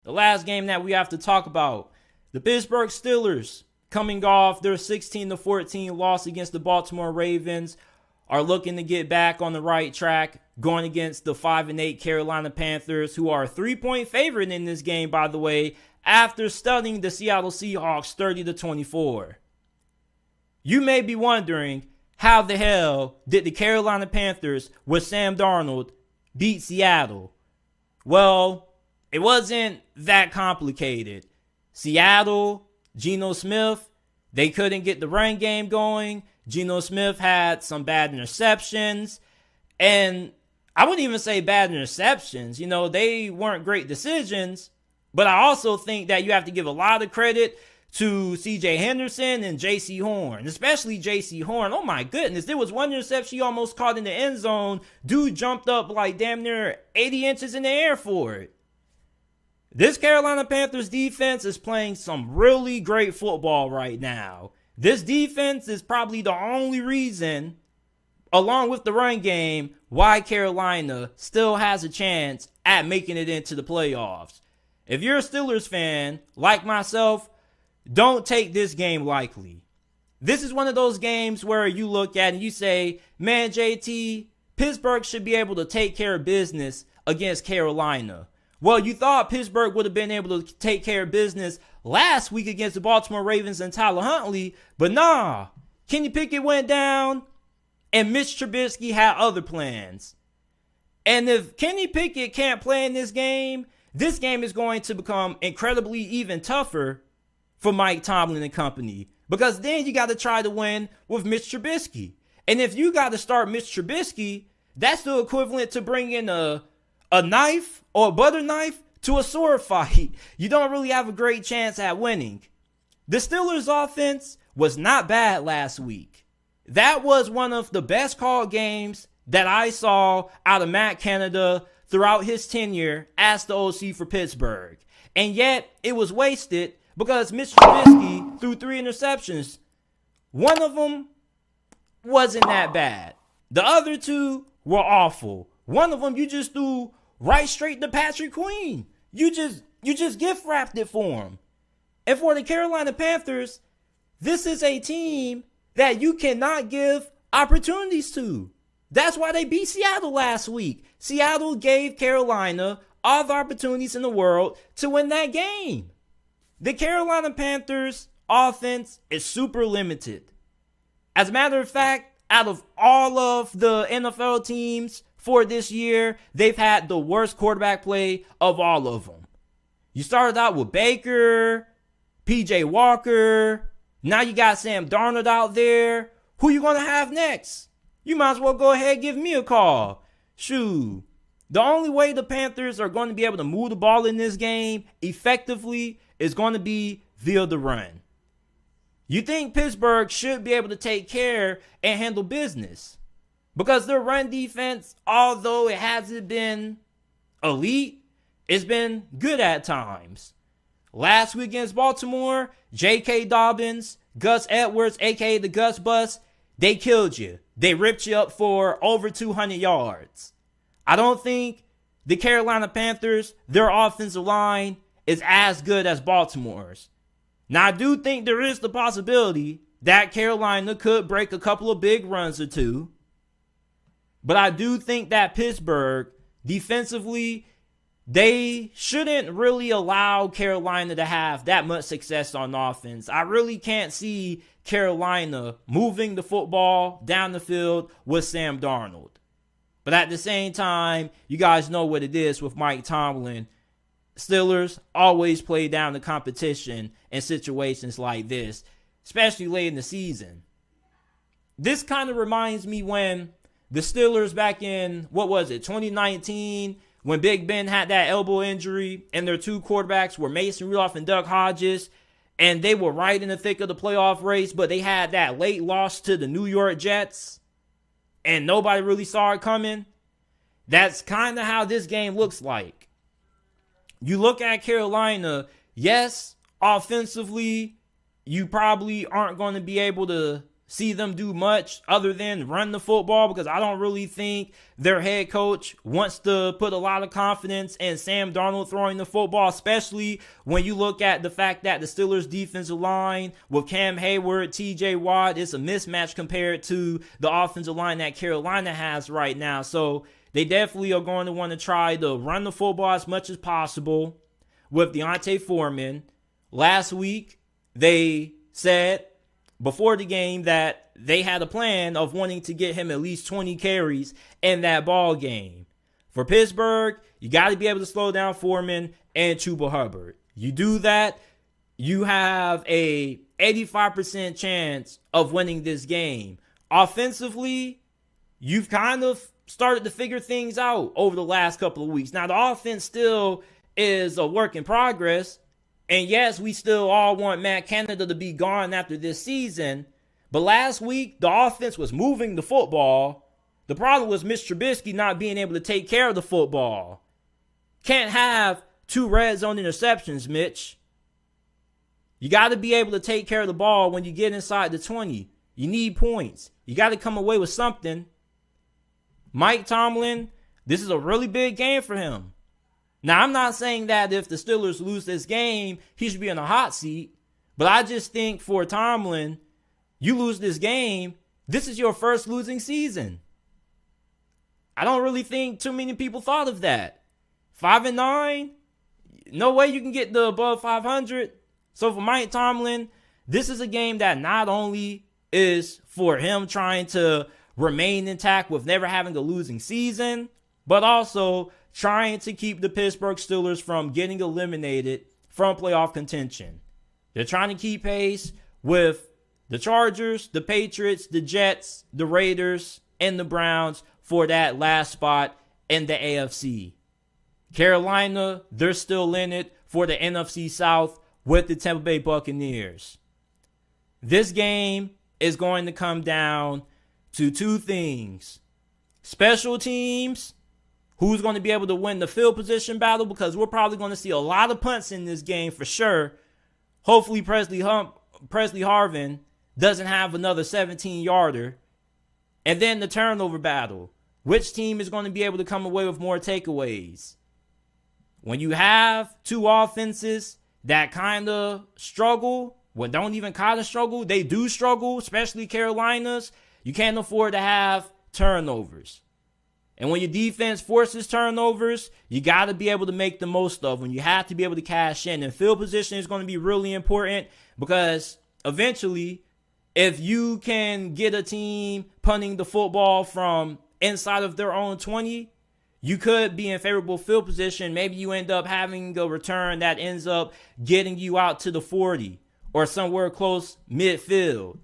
The last game that we have to talk about, the Pittsburgh Steelers coming off their 16-14 loss against the Baltimore Ravens are looking to get back on the right track, going against the 5-8 Carolina Panthers, who are a 3-point favorite in this game, by the way, after stunning the Seattle Seahawks 30-24. You may be wondering, how the hell did the Carolina Panthers with Sam Darnold beat Seattle? Well, it wasn't that complicated. Seattle, Geno Smith, they couldn't get the run game going. Geno Smith had some bad interceptions. And I wouldn't even say bad interceptions. You know, they weren't great decisions. But I also think that you have to give a lot of credit to C.J. Henderson and J.C. Horn, especially J.C. Horn. Oh my goodness, there was one interception he almost caught in the end zone. Dude jumped up like damn near 80 inches in the air for it. This Carolina Panthers defense is playing some really great football right now. This defense is probably the only reason, along with the run game, why Carolina still has a chance at making it into the playoffs. If you're a Steelers fan, like myself, don't take this game lightly. This is one of those games where you look at and you say, man, JT, Pittsburgh should be able to take care of business against Carolina. Well, you thought Pittsburgh would have been able to take care of business last week against the Baltimore Ravens and Tyler Huntley, but nah. Kenny Pickett went down and Mitch Trubisky had other plans. And if Kenny Pickett can't play in this game is going to become incredibly even tougher for Mike Tomlin and company, because then you got to try to win with Mitch Trubisky. And if you got to start Mitch Trubisky, that's the equivalent to bringing a knife or a butter knife to a sword fight. You don't really have a great chance at winning. The Steelers' offense was not bad last week. That was one of the best called games that I saw out of Matt Canada throughout his tenure as the OC for Pittsburgh. And yet, it was wasted because Mitch Trubisky threw 3 interceptions. One of them wasn't that bad. The other 2 were awful. One of them you just threw right straight to Patrick Queen. You just gift wrapped it for him. And for the Carolina Panthers, this is a team that you cannot give opportunities to. That's why they beat Seattle last week. Seattle gave Carolina all the opportunities in the world to win that game. The Carolina Panthers offense is super limited. As a matter of fact, out of all of the NFL teams for this year, they've had the worst quarterback play of all of them. You started out with Baker, PJ Walker. Now you got Sam Darnold out there. Who you going to have next? You might as well go ahead and give me a call. Shoo. The only way the Panthers are going to be able to move the ball in this game effectively is going to be via the run. You think Pittsburgh should be able to take care and handle business, because their run defense, although it hasn't been elite, it's been good at times. Last week against Baltimore, J.K. Dobbins, Gus Edwards, a.k.a. the Gus Bus, they killed you. They ripped you up for over 200 yards. I don't think the Carolina Panthers, their offensive line, is as good as Baltimore's. Now, I do think there is the possibility that Carolina could break a couple of big runs or two. But I do think that Pittsburgh, defensively, they shouldn't really allow Carolina to have that much success on offense. I really can't see Carolina moving the football down the field with Sam Darnold. But at the same time, you guys know what it is with Mike Tomlin. Steelers always play down the competition in situations like this, especially late in the season. This kind of reminds me when the Steelers back in, 2019, when Big Ben had that elbow injury and their 2 quarterbacks were Mason Rudolph and Duck Hodges, and they were right in the thick of the playoff race, but they had that late loss to the New York Jets, and nobody really saw it coming. That's kind of how this game looks like. You look at Carolina, yes, offensively, you probably aren't going to be able to see them do much other than run the football, because I don't really think their head coach wants to put a lot of confidence in Sam Darnold throwing the football, especially when you look at the fact that the Steelers defensive line with Cam Hayward, TJ Watt, is a mismatch compared to the offensive line that Carolina has right now. So they definitely are going to want to try to run the football as much as possible with Foreman. Last week, they said before the game that they had a plan of wanting to get him at least 20 carries in that ball game. For Pittsburgh, you got to be able to slow down Foreman and Chubba Hubbard. You do that, you have a 85% chance of winning this game. Offensively, you've kind of started to figure things out over the last couple of weeks. Now, the offense still is a work in progress. And yes, we still all want Matt Canada to be gone after this season. But last week, the offense was moving the football. The problem was Mitch Trubisky not being able to take care of the football. Can't have 2 red zone interceptions, Mitch. You got to be able to take care of the ball when you get inside the 20. You need points. You got to come away with something. Mike Tomlin, this is a really big game for him. Now, I'm not saying that if the Steelers lose this game, he should be in a hot seat. But I just think for Tomlin, you lose this game, this is your first losing season. I don't really think too many people thought of that. 5-9, no way you can get the above 500. So for Mike Tomlin, this is a game that not only is for him trying to remain intact with never having a losing season, but also trying to keep the Pittsburgh Steelers from getting eliminated from playoff contention. They're trying to keep pace with the Chargers, the Patriots, the Jets, the Raiders, and the Browns for that last spot in the AFC. Carolina, they're still in it for the NFC South with the Tampa Bay Buccaneers. This game is going to come down to 2 things. Special teams. Who's going to be able to win the field position battle? Because we're probably going to see a lot of punts in this game for sure. Hopefully Presley Harvin doesn't have another 17-yarder. And then the turnover battle. Which team is going to be able to come away with more takeaways? When you have 2 offenses that kind of struggle, well, don't even kind of struggle, they do struggle, especially Carolina's, you can't afford to have turnovers. And when your defense forces turnovers, you got to be able to make the most of them. You have to be able to cash in. And field position is going to be really important because eventually, if you can get a team punting the football from inside of their own 20, you could be in favorable field position. Maybe you end up having a return that ends up getting you out to the 40 or somewhere close midfield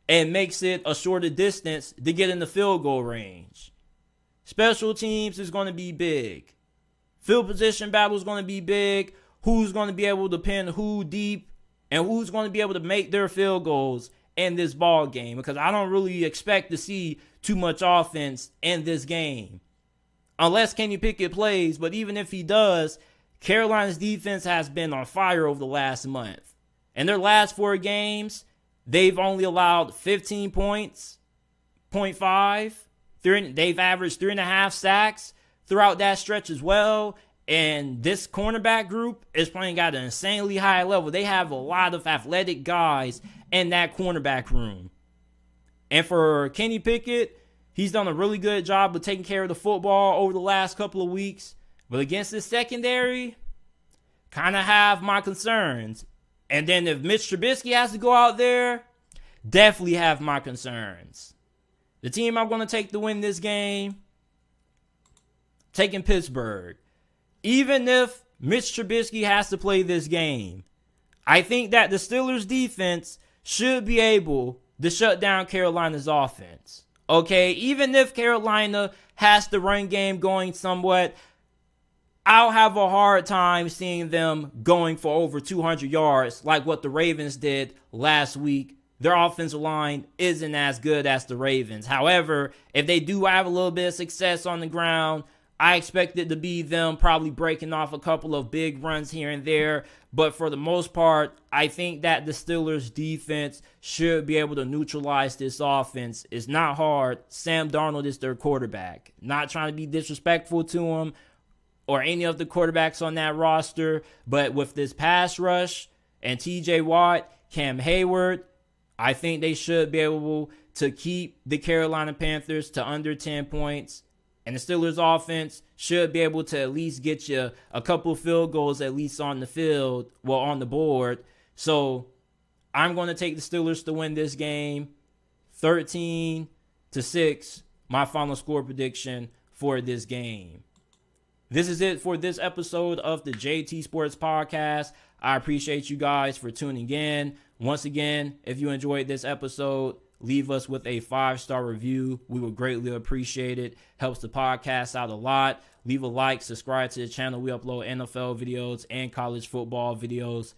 and makes it a shorter distance to get in the field goal range. Special teams is going to be big. Field position battle is going to be big. Who's going to be able to pin who deep and who's going to be able to make their field goals in this ball game, because I don't really expect to see too much offense in this game unless Kenny Pickett plays. But even if he does, Carolina's defense has been on fire over the last month. In their last 4 games, they've only allowed 15 points, 0.5. They've averaged 3.5 sacks throughout that stretch as well. And this cornerback group is playing at an insanely high level. They have a lot of athletic guys in that cornerback room. And for Kenny Pickett, he's done a really good job of taking care of the football over the last couple of weeks. But against this secondary, kind of have my concerns. And then if Mitch Trubisky has to go out there, definitely have my concerns. The team I'm going to take to win this game, taking Pittsburgh. Even if Mitch Trubisky has to play this game, I think that the Steelers defense should be able to shut down Carolina's offense. Okay, even if Carolina has the run game going somewhat, I'll have a hard time seeing them going for over 200 yards like what the Ravens did last week. Their offensive line isn't as good as the Ravens. However, if they do have a little bit of success on the ground, I expect it to be them probably breaking off a couple of big runs here and there. But for the most part, I think that the Steelers defense should be able to neutralize this offense. It's not hard. Sam Darnold is their quarterback. Not trying to be disrespectful to him or any of the quarterbacks on that roster. But with this pass rush and TJ Watt, Cam Hayward, I think they should be able to keep the Carolina Panthers to under 10 points. And the Steelers offense should be able to at least get you a couple of field goals at least on the field, well, on the board. So I'm going to take the Steelers to win this game 13-6, my final score prediction for this game. This is it for this episode of the JT Sports Podcast. I appreciate you guys for tuning in. Once again, if you enjoyed this episode, leave us with a 5-star review. We would greatly appreciate it. Helps the podcast out a lot. Leave a like, subscribe to the channel. We upload NFL videos and college football videos